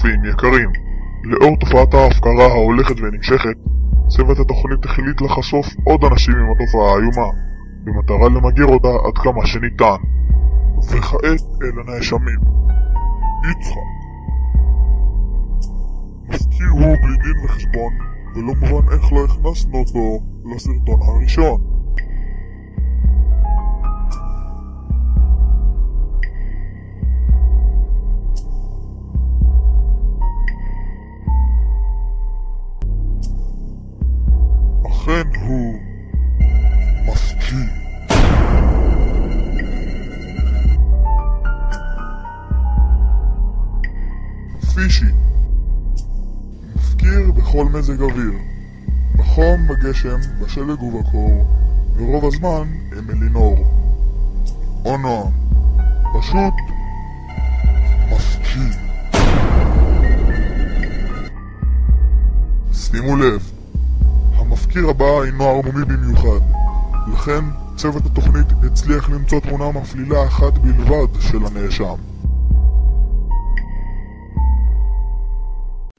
צופים יקרים, לאור תופעת ההפקרה ההולכת ונמשכת, צוות התוכנית החליט לחשוף עוד אנשים עם התופעה האיומה, במטרה למגר אותה עד כמה שניתן. וכעת אל הנאשמים. יצחק מזכיר הוא בלי דין וחשבון, ולא מובן איך לא הכנסנו אותו לסרטון הראשון. אכן הוא מזכיר. פישי מפקיר בכל מזג אוויר, בחום, בגשם, בשלג ובקור, ורוב הזמן הם אלינור או נועם. פשוט מפקיר. שימו לב, המפקיר הבא אינו ערמומי במיוחד, לכן צוות התוכנית הצליח למצוא תמונה מפלילה אחת בלבד של הנאשם.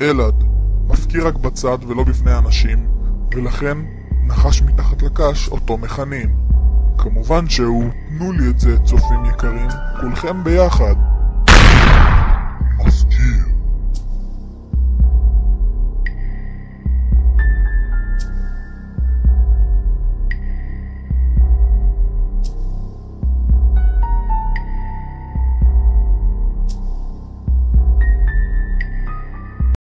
אלעד מפקיר רק בצד ולא בפני אנשים, ולכן נחש מתחת לקש אותו מכנים. כמובן שהוא, תנו לי את זה צופים יקרים, כולכם ביחד.